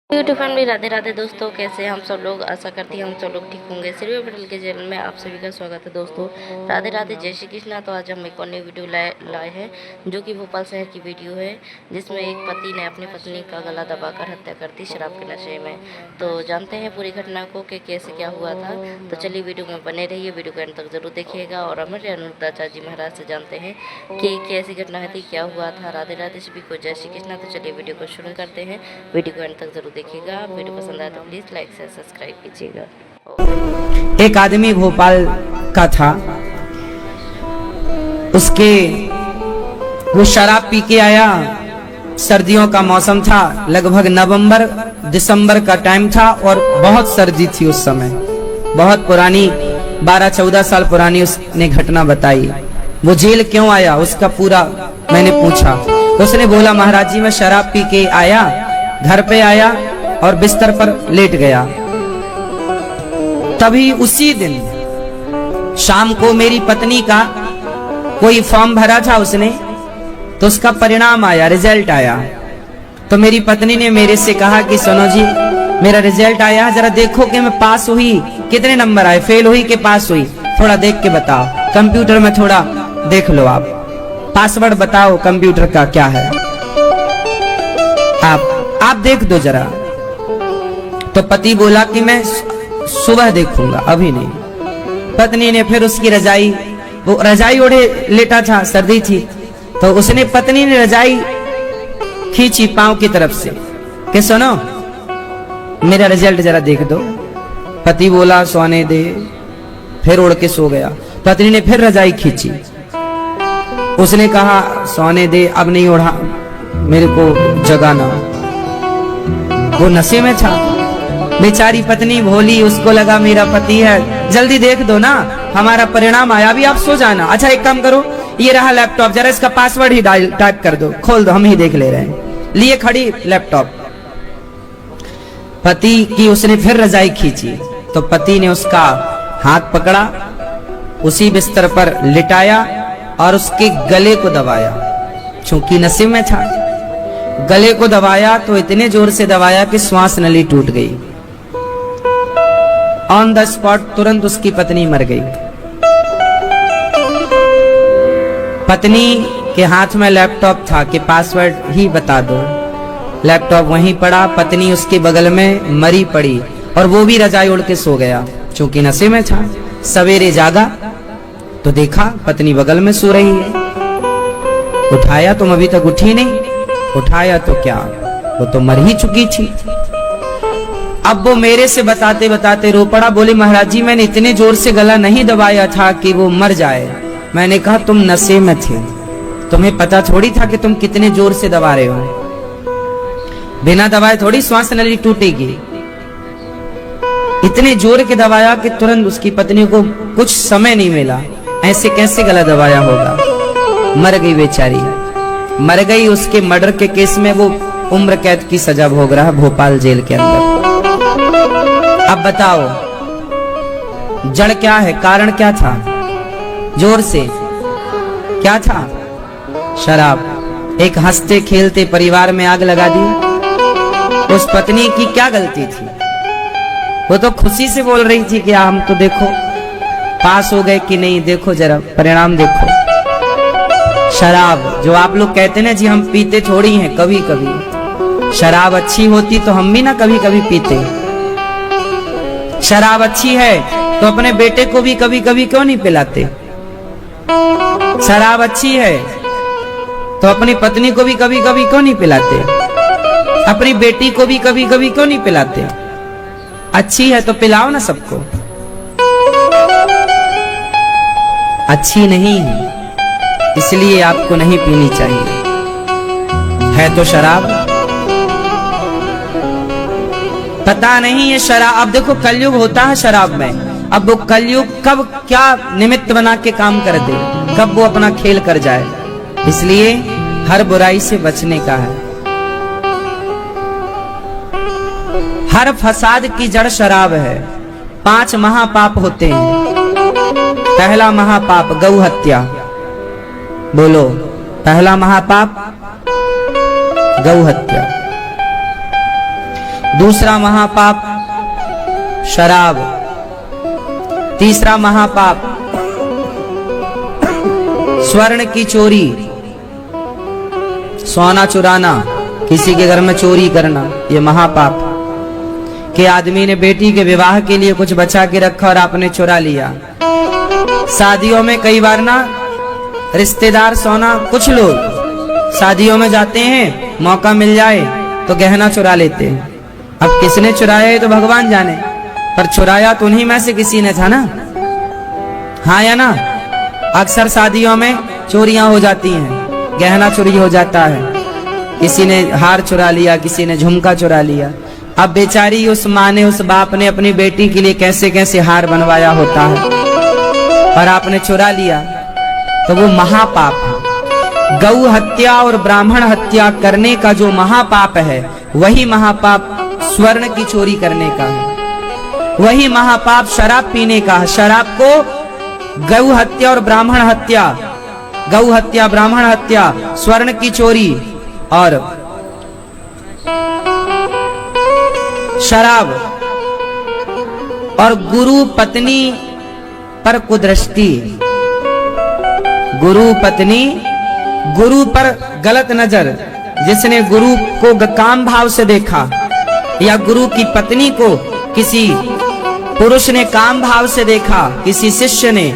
YouTube family Radhe Radhe दोस्तों, कैसे हैं हम सब लोग। आशा करती हैं हम सब लोग ठीक होंगे। सिल्वर पटेल के चैनल में आप सभी का स्वागत है दोस्तों। राधे राधे, जय श्री कृष्णा। तो आज हम एक और नई वीडियो लाए हैं जो कि भोपाल शहर की वीडियो है, जिसमें एक पति ने अपनी पत्नी का गला दबाकर हत्या कर दी शराब के नशे में। तो जानते हैं पूरी घटना को कि कैसे क्या हुआ था। तो चलिए वीडियो में बने रहिए, वीडियो को अंत तक जरूर देखिएगा और हमारे अनुरुद्धाचार्य जी महाराज से जानते हैं कि कैसी घटना थी, क्या हुआ था। राधे राधे, सभी को जय श्री कृष्णा। तो चलिए वीडियो को शुरू करते हैं, वीडियो को अंत तक जरूर देखिएगा। वीडियो पसंद आए तो प्लीज लाइक से सब्सक्राइब कीजिएगा। एक आदमी भोपाल का था, वो शराब पी के आया। सर्दियों का मौसम था, लगभग नवंबर दिसंबर का टाइम था और बहुत सर्दी थी उस समय। बहुत पुरानी 12-14 साल पुरानी उसने घटना बताई। वो जेल क्यों आया उसका पूरा मैंने पूछा। उसने बोला, महाराज जी मैं शराब पी के आया, घर पे आया और बिस्तर पर लेट गया। तभी उसी दिन शाम को मेरी पत्नी का कोई फॉर्म भरा था उसने, तो उसका परिणाम आया, रिजल्ट आया। तो मेरी पत्नी ने मेरे से कहा कि सुनो जी, मेरा रिजल्ट आया, जरा देखो कि मैं पास हुई, कितने नंबर आए, फेल हुई कि पास हुई, थोड़ा देख के बताओ। कंप्यूटर में थोड़ा देख लो, आप पासवर्ड बताओ कंप्यूटर का क्या है, आप देख दो जरा। तो पति बोला कि मैं सुबह देखूंगा, अभी नहीं। पत्नी ने फिर उसकी रजाई, वो रजाई ओढ़े लेटा था, सर्दी थी, तो उसने पत्नी ने रजाई खींची पांव की तरफ से कि सुनो मेरा रिजल्ट जरा देख दो। पति बोला सोने दे, फिर उड़ के सो गया। पत्नी ने फिर रजाई खींची, उसने कहा सोने दे, अब नहीं ओढ़ा, मेरे को जगाना। वो नशे में था। बेचारी पत्नी भोली, उसको लगा मेरा पति है, जल्दी देख दो ना, हमारा परिणाम आया, अभी आप सो जाना। अच्छा एक काम करो, ये रहा लैपटॉप, जरा इसका पासवर्ड ही टाइप कर दो, खोल दो, हम ही देख ले रहे हैं। लिए खड़ी लैपटॉप। पति की उसने फिर रजाई खींची, तो पति ने उसका हाथ पकड़ा, उसी बिस्तर पर लिटाया और उसके गले को दबाया। चूंकि नशे में था, गले को दबाया तो इतने जोर से दबाया कि श्वास नली टूट गई। ऑन द स्पॉट तुरंत उसकी पत्नी मर गई। पत्नी के हाथ में लैपटॉप था कि पासवर्ड ही बता दो। लैपटॉप वहीं पड़ा, पत्नी उसके बगल में मरी पड़ी और वो भी रजाई उड़ के सो गया, चूंकि नशे में था। सवेरे जागा तो देखा पत्नी बगल में सो रही है। उठाया, तुम अभी तक उठी नहीं। उठाया तो क्या, वो तो मर ही चुकी थी। अब वो मेरे से बताते बताते रो पड़ा। बोले महाराज जी मैंने इतने जोर से गला नहीं दबाया था कि वो मर जाए। मैंने कहा तुम नशे में थे, तुम्हें पता थोड़ी था कि तुम कितने जोर से दबा रहे हो। बिना दबाए थोड़ी श्वास नली टूटेगी। इतने जोर के दबाया कि तुरंत उसकी पत्नी को कुछ समय नहीं मिला। ऐसे कैसे गला दबाया होगा, मर गई बेचारी, मर गई। उसके मर्डर के केस में वो उम्र कैद की सजा भोग रहा भोपाल जेल के अंदर। अब बताओ जड़ क्या है, कारण क्या था, जोर से क्या था, शराब। एक हंसते खेलते परिवार में आग लगा दी। उस पत्नी की क्या गलती थी, वो तो खुशी से बोल रही थी कि हम तो देखो पास हो गए कि नहीं, देखो जरा परिणाम देखो। शराब जो आप लोग कहते ना जी हम पीते थोड़ी हैं, कभी कभी शराब अच्छी होती तो हम भी ना कभी कभी पीते। शराब अच्छी है तो अपने बेटे को भी कभी कभी क्यों नहीं पिलाते। शराब अच्छी है तो अपनी पत्नी को भी कभी कभी क्यों नहीं पिलाते, अपनी बेटी को भी कभी कभी क्यों नहीं पिलाते। अच्छी है तो पिलाओ ना सबको। अच्छी नहीं है इसलिए आपको नहीं पीनी चाहिए। है तो शराब, पता नहीं है शराब। अब देखो कलयुग होता है शराब में। अब वो कलयुग कब क्या निमित्त बना के काम कर दे, कब वो अपना खेल कर जाए। इसलिए हर बुराई से बचने का है। हर फसाद की जड़ शराब है। 5 महापाप होते हैं। पहला महापाप गौ हत्या, बोलो पहला महापाप गौ हत्या। दूसरा महापाप शराब, तीसरा महापाप स्वर्ण की चोरी, सोना चुराना, किसी के घर में चोरी करना, ये महापाप। कि आदमी ने बेटी के विवाह के लिए कुछ बचा के रखा और आपने चुरा लिया। शादियों में कई बार ना रिश्तेदार सोना, कुछ लोग शादियों में जाते हैं, मौका मिल जाए तो गहना चुरा लेते हैं। अब किसने चुराया है तो भगवान जाने, पर चुराया तो उन्हीं में से किसी ने था ना, हाँ या ना। अक्सर शादियों में चोरियां हो जाती हैं, गहना चोरी हो जाता है, किसी ने हार चुरा लिया, किसी ने झुमका चुरा लिया। अब बेचारी उस माँ ने, उस बाप ने अपनी बेटी के लिए कैसे कैसे हार बनवाया होता है, और आपने चुरा लिया, तो वो महापाप है। गौ हत्या और ब्राह्मण हत्या करने का जो महापाप है, वही महापाप स्वर्ण की चोरी करने का है, वही महापाप शराब पीने का है। शराब को गौ हत्या और ब्राह्मण हत्या, गौ हत्या, ब्राह्मण हत्या, स्वर्ण की चोरी और शराब और गुरु पत्नी पर कुदृष्टि, गुरु पत्नी, गुरु पर गलत नजर, जिसने गुरु को काम भाव से देखा, या गुरु की पत्नी को किसी पुरुष ने काम भाव से देखा, किसी शिष्य ने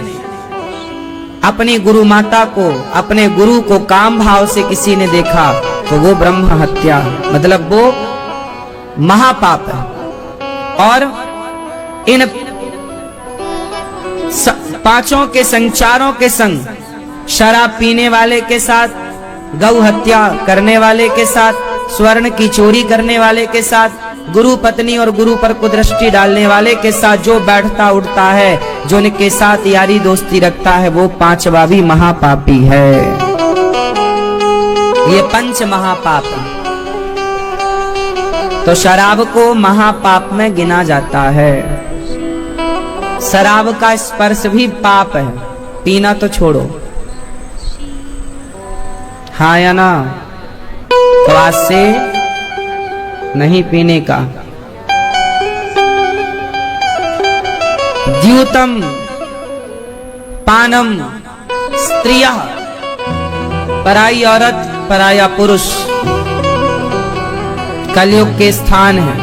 अपनी गुरु माता को, अपने गुरु को काम भाव से किसी ने देखा, तो वो ब्रह्म हत्या, मतलब वो महापाप है। और इन पांचों के संग, चारों के संग, शराब पीने वाले के साथ, गौ हत्या करने वाले के साथ, स्वर्ण की चोरी करने वाले के साथ, गुरु पत्नी और गुरु पर कुदृष्टि डालने वाले के साथ जो बैठता उठता है, जो उनके साथ यारी दोस्ती रखता है, वो पांचवा भी महापापी है। ये पंच महापाप है। तो शराब को महापाप में गिना जाता है। शराब का स्पर्श भी पाप है, पीना तो छोड़ो, हाँ या ना। तो आज से नहीं पीने का। द्यूतम पानम स्त्रियः, पराई औरत, पराया पुरुष कलयुग के स्थान है।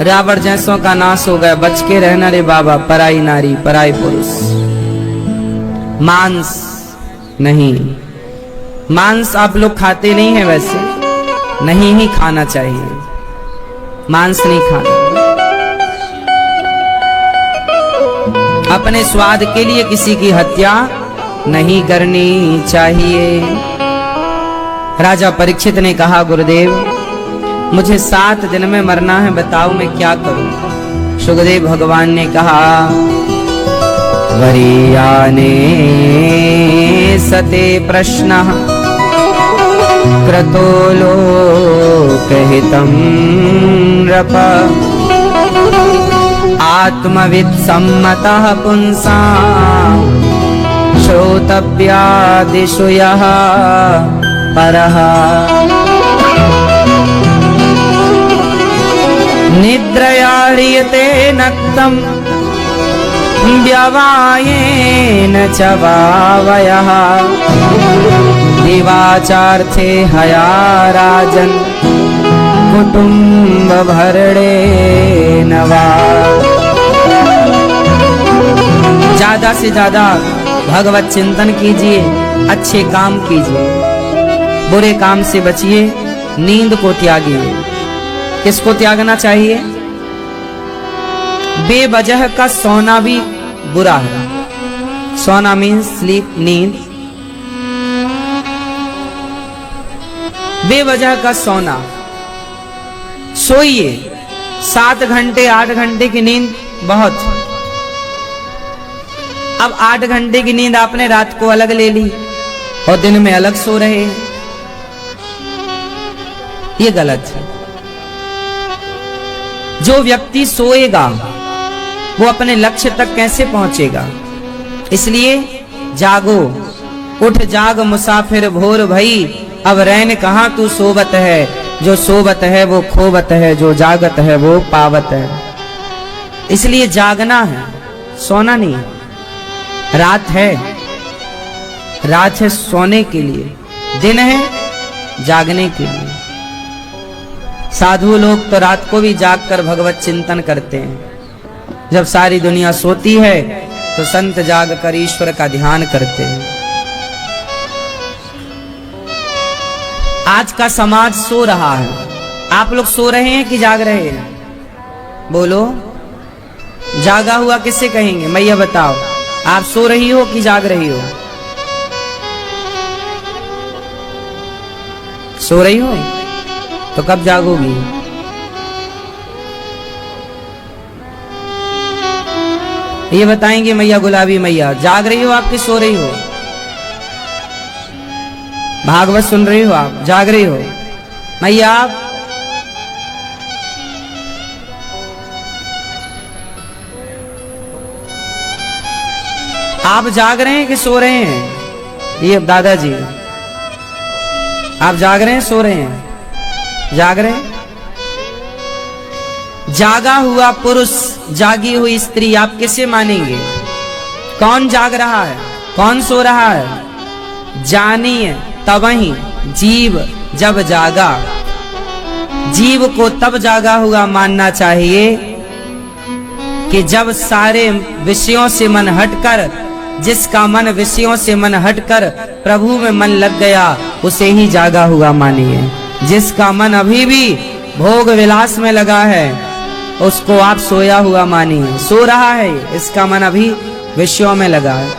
रावण जैसों का नाश हो गया, बच के रहना रे बाबा, पराई नारी, पराई पुरुष। मांस नहीं, मांस आप लोग खाते नहीं है, वैसे नहीं ही खाना चाहिए, मांस नहीं खाना। अपने स्वाद के लिए किसी की हत्या नहीं करनी चाहिए। राजा परीक्षित ने कहा, गुरुदेव मुझे 7 दिन में मरना है, बताओ मैं क्या करूं। सुखदेव भगवान ने कहा, वरीयाने सते प्रश्नः क्रतो लोकहितं नृप, आत्मवित् सम्मतः पुंसां श्रोतव्यादिषु यः परः। निद्रया नक्तं व्यवायेन च वावयः, दिवाचार्थे हया राजन् कुटुम्ब भरणेन वा। ज्यादा से ज्यादा भगवत चिंतन कीजिए, अच्छे काम कीजिए, बुरे काम से बचिए, नींद को त्यागिए। किसको त्यागना चाहिए? बेवजह का सोना भी बुरा है। सोना मीन्स स्लीप, नींद। बेवजह का सोना, सोइए 7 घंटे 8 घंटे की नींद बहुत। अब 8 घंटे की नींद आपने रात को अलग ले ली और दिन में अलग सो रहे हैं, ये गलत है। जो व्यक्ति सोएगा वो अपने लक्ष्य तक कैसे पहुंचेगा? इसलिए जागो, उठ जाग मुसाफिर भोर भई, अब रैन कहां तू सोवत है, जो सोवत है वो खोवत है, जो जागत है वो पावत है। इसलिए जागना है, सोना नहीं। रात है सोने के लिए, दिन है जागने के लिए। साधु लोग तो रात को भी जागकर भगवत चिंतन करते हैं। जब सारी दुनिया सोती है तो संत जागकर ईश्वर का ध्यान करते हैं। आज का समाज सो रहा है। आप लोग सो रहे हैं कि जाग रहे हैं? बोलो, जागा हुआ किससे कहेंगे? मैया बताओ, आप सो रही हो कि जाग रही हो? सो रही हो तो कब जागोगी? ये बताएंगे मैया गुलाबी मैया, जाग रही हो आप कि सो रही हो? भागवत सुन रही हो आप, जाग रही हो? मैया आप जाग रहे हैं कि सो रहे हैं? ये दादाजी, आप जाग रहे हैं सो रहे हैं? जाग रहे हैं। जागा हुआ पुरुष, जागी हुई स्त्री आप किसे मानेंगे? कौन जाग रहा है, कौन सो रहा है? जानिए तबहि जीव जब जागा। जीव को तब जागा हुआ मानना चाहिए कि जब सारे विषयों से मन हटकर, जिसका मन विषयों से मन हटकर प्रभु में मन लग गया, उसे ही जागा हुआ मानिए। जिसका मन अभी भी भोग विलास में लगा है, उसको आप सोया हुआ मानिए। सो रहा है, इसका मन अभी विषयों में लगा है।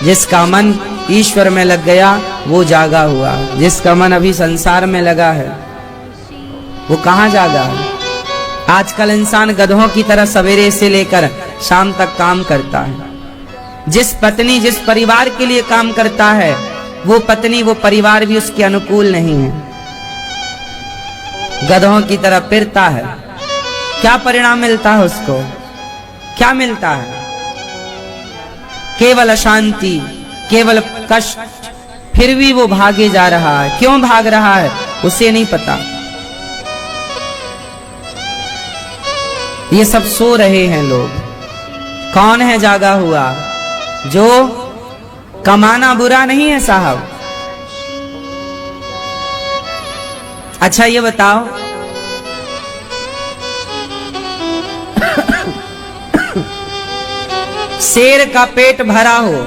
जिसका मन ईश्वर में लग गया वो जागा हुआ। जिसका मन अभी संसार में लगा है वो कहाँ जागा है? आजकल इंसान गधों की तरह सवेरे से लेकर शाम तक काम करता है। जिस पत्नी जिस परिवार के लिए काम करता है, वो पत्नी वो परिवार भी उसके अनुकूल नहीं है। गधों की तरह फिरता है, क्या परिणाम मिलता है उसको? क्या मिलता है? केवल अशांति, केवल कष्ट। फिर भी वो भागे जा रहा है। क्यों भाग रहा है उसे नहीं पता। ये सब सो रहे हैं लोग। कौन है जागा हुआ? जो कमाना बुरा नहीं है साहब। अच्छा ये बताओ, शेर का पेट भरा हो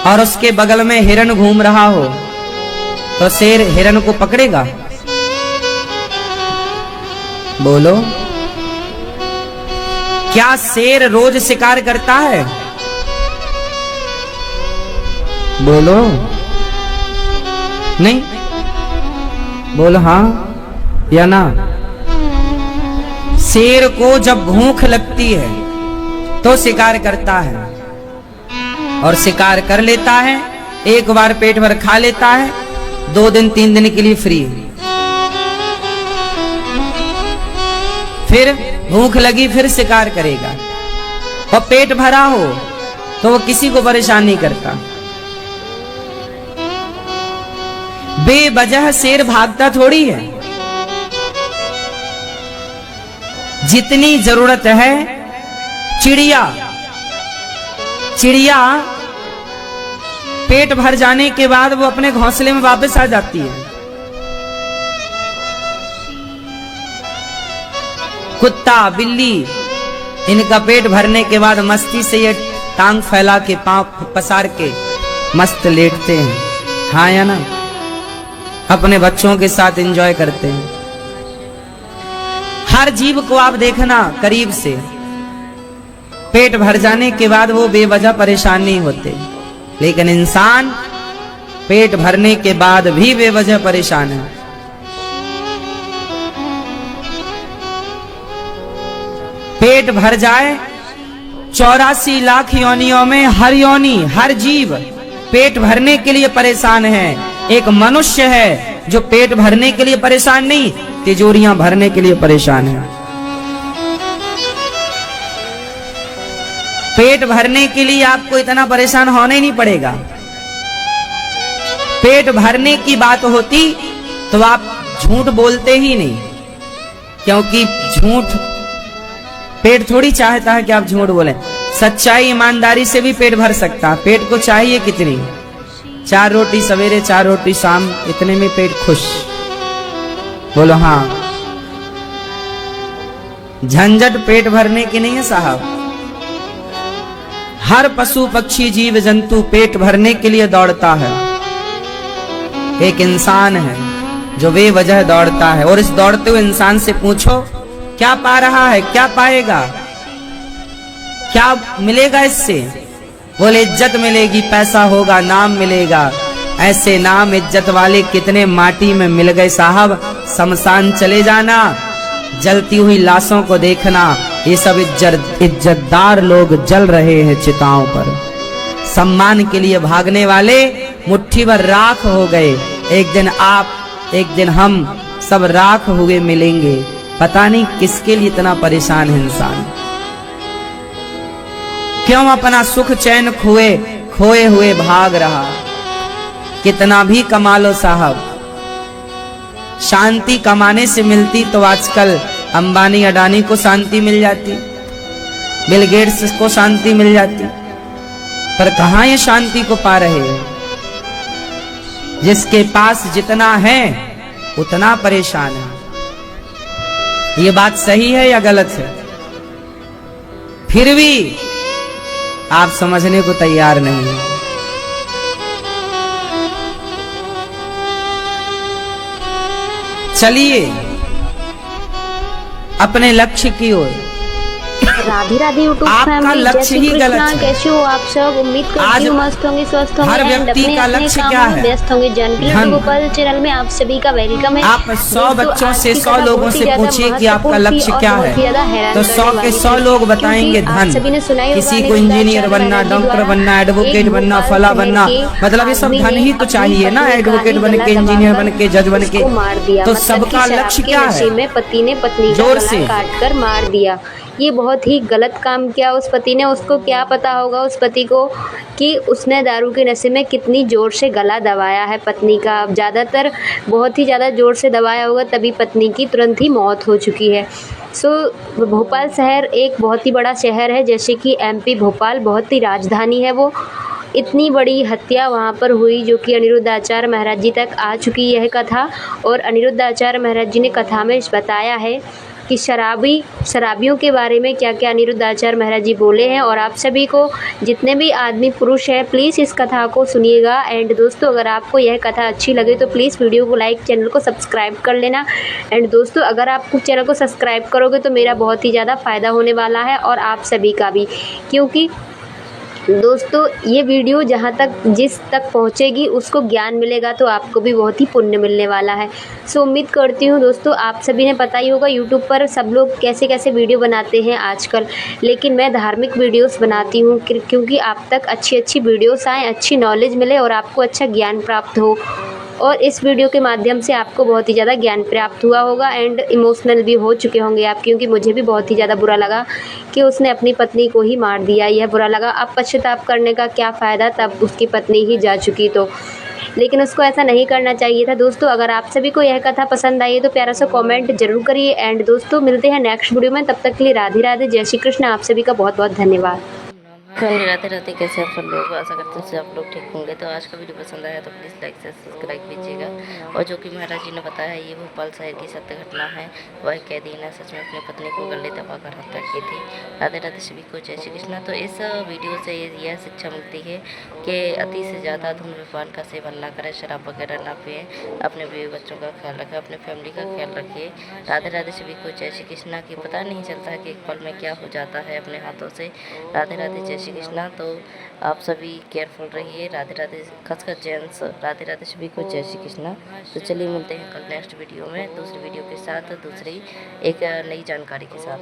और उसके बगल में हिरन घूम रहा हो तो शेर हिरन को पकड़ेगा? बोलो, क्या शेर रोज शिकार करता है? बोलो, नहीं? बोलो हाँ या ना? शेर को जब भूख लगती है तो शिकार करता है और शिकार कर लेता है। एक बार पेट भर खा लेता है, 2 दिन 3 दिन के लिए फ्री। फिर भूख लगी फिर शिकार करेगा। और पेट भरा हो तो वो किसी को परेशान नहीं करता। बेवजह शेर भागता थोड़ी है। जितनी जरूरत है, चिड़िया पेट भर जाने के बाद वो अपने घोंसले में वापस आ जाती है। कुत्ता बिल्ली, इनका पेट भरने के बाद मस्ती से ये टांग फैला के पांव पसार के मस्त लेटते हैं। हाँ या ना? अपने बच्चों के साथ एंजॉय करते हैं। हर जीव को आप देखना करीब से, पेट भर जाने के बाद वो बेवजह परेशान नहीं होते। लेकिन इंसान पेट भरने के बाद भी बेवजह परेशान है। पेट भर जाए 84 लाख योनियों में हर योनि, हर जीव पेट भरने के लिए परेशान है। एक मनुष्य है जो पेट भरने के लिए परेशान नहीं, तिजोरियां भरने के लिए परेशान है। पेट भरने के लिए आपको इतना परेशान होना ही नहीं पड़ेगा। पेट भरने की बात होती तो आप झूठ बोलते ही नहीं, क्योंकि झूठ पेट थोड़ी चाहता है कि आप झूठ बोलें। सच्चाई ईमानदारी से भी पेट भर सकता है। पेट को चाहिए कितनी, 4 रोटी सवेरे 4 रोटी शाम, इतने में पेट खुश। बोलो हाँ। झंझट पेट भरने की नहीं है साहब। हर पशु पक्षी जीव जंतु पेट भरने के लिए दौड़ता है। एक इंसान है जो बेवजह दौड़ता है, और इस दौड़ते हुए इंसान से पूछो क्या पा रहा है, क्या पाएगा, क्या मिलेगा इससे? बोले इज्जत मिलेगी, पैसा होगा, नाम मिलेगा। ऐसे नाम इज्जत वाले कितने माटी में मिल गए साहब। शमशान चले जाना, जलती हुई लाशों को देखना, ये सब इज्जतदार लोग जल रहे हैं चिताओं पर। सम्मान के लिए भागने वाले मुट्ठी भर राख हो गए। एक दिन आप, एक दिन हम सब राख हुए मिलेंगे। पता नहीं किसके लिए इतना परेशान है इंसान। क्यों अपना सुख चैन खोए हुए भाग रहा। कितना भी कमा लो साहब, शांति कमाने से मिलती तो आजकल अंबानी अडानी को शांति मिल जाती, बिल गेट्स को शांति मिल जाती। पर कहां ये शांति को पा रहे हैं? जिसके पास जितना है उतना परेशान है। ये बात सही है या गलत है? फिर भी आप समझने को तैयार नहीं है। चलिए अपने लक्ष्य की ओर। राधे राधे यूट्यूब आपका लक्ष्य ही गलत है। कैसे हो आप सब? उम्मीद करती हूँ मस्त होंगे, स्वस्थ होंगे। हर व्यक्ति का लक्ष्य क्या है? व्यस्त होंगे। जानकी लड्डू गोपाल चैनल में आप सभी का वेलकम है। आप 100 बच्चों से 100 लोगों से पूछिए कि आपका लक्ष्य क्या है, तो 100 के 100 लोग बताएंगे धन। किसी को इंजीनियर बनना, डॉक्टर बनना, एडवोकेट बनना, फला बनना, मतलब ये सब धन ही तो चाहिए ना। एडवोकेट बन के, इंजीनियर बन के, जज बन के, तो सबका लक्ष्य क्या है? पति ने पत्नी का गला काट कर मार दिया। ये बहुत ही गलत काम किया उस पति ने। उसको क्या पता होगा उस पति को कि उसने दारू के नशे में कितनी ज़ोर से गला दबाया है पत्नी का। ज़्यादातर बहुत ही ज़्यादा ज़ोर से दबाया होगा, तभी पत्नी की तुरंत ही मौत हो चुकी है। भोपाल शहर एक बहुत ही बड़ा शहर है, जैसे कि एमपी भोपाल बहुत ही राजधानी है वो। इतनी बड़ी हत्या वहाँ पर हुई जो कि अनिरुद्ध आचार्य महाराज जी तक आ चुकी यह कथा। और अनिरुद्ध आचार्य महाराज जी ने कथा में बताया है कि शराबियों के बारे में क्या क्या अनिरुद्ध आचार्य महाराज जी बोले हैं। और आप सभी को, जितने भी आदमी पुरुष हैं, प्लीज़ इस कथा को सुनिएगा। एंड दोस्तों, अगर आपको यह कथा अच्छी लगे तो प्लीज़ वीडियो को लाइक, चैनल को सब्सक्राइब कर लेना। एंड दोस्तों, अगर आप चैनल को सब्सक्राइब करोगे तो मेरा बहुत ही ज़्यादा फ़ायदा होने वाला है और आप सभी का भी, क्योंकि दोस्तों ये वीडियो जहाँ तक जिस तक पहुँचेगी उसको ज्ञान मिलेगा तो आपको भी बहुत ही पुण्य मिलने वाला है। उम्मीद करती हूँ दोस्तों, आप सभी ने पता ही होगा यूट्यूब पर सब लोग कैसे कैसे वीडियो बनाते हैं आजकल, लेकिन मैं धार्मिक वीडियोस बनाती हूँ क्योंकि आप तक अच्छी अच्छी वीडियोस आएँ, अच्छी नॉलेज मिले और आपको अच्छा ज्ञान प्राप्त हो। और इस वीडियो के माध्यम से आपको बहुत ही ज़्यादा ज्ञान प्राप्त हुआ होगा एंड इमोशनल भी हो चुके होंगे आप, क्योंकि मुझे भी बहुत ही ज़्यादा बुरा लगा कि उसने अपनी पत्नी को ही मार दिया। यह बुरा लगा। अब पश्चाताप करने का क्या फ़ायदा, तब उसकी पत्नी ही जा चुकी तो। लेकिन उसको ऐसा नहीं करना चाहिए था। दोस्तों, अगर आप सभी को यह कथा पसंद आई है तो प्यारा सा कमेंट जरूर करिए। एंड दोस्तों, मिलते हैं नेक्स्ट वीडियो में। तब तक के लिए राधे राधे, जय श्री कृष्ण। आप सभी का बहुत बहुत धन्यवाद। राधे राधे, कैसे आप सब लोग? आशा करते हैं आप लोग ठीक होंगे। तो आज का वीडियो पसंद आया तो प्लीज़ लाइक से सब्सक्राइब कीजिएगा। और जो कि महाराज जी ने बताया ये भोपाल शहर की सत्य घटना है। वह कैदी ने सच में अपनी पत्नी को गले दबाकर हत्या की थी। राधे राधे सभी को, जय श्री कृष्ण। तो इस वीडियो से यह शिक्षा मिलती है कि अति से ज़्यादा धूम्रपान का सेवन ना करें, शराब वगैरह ना पिए, अपने बीवी बच्चों का ख्याल रखें, अपने फैमिली का ख्याल रखिए। राधे राधे सभी को, जय श्री कृष्ण। की पता नहीं चलता है कि एक पल में क्या हो जाता है अपने हाथों से। राधे राधे, जय श्री कृष्ण। तो आप सभी केयरफुल रहिए। राधे राधे, खासकर जेंट्स। राधे राधे सभी को, जय श्री कृष्ण। तो चलिए मिलते हैं कल नेक्स्ट वीडियो में, दूसरी वीडियो के साथ, दूसरी एक नई जानकारी के साथ।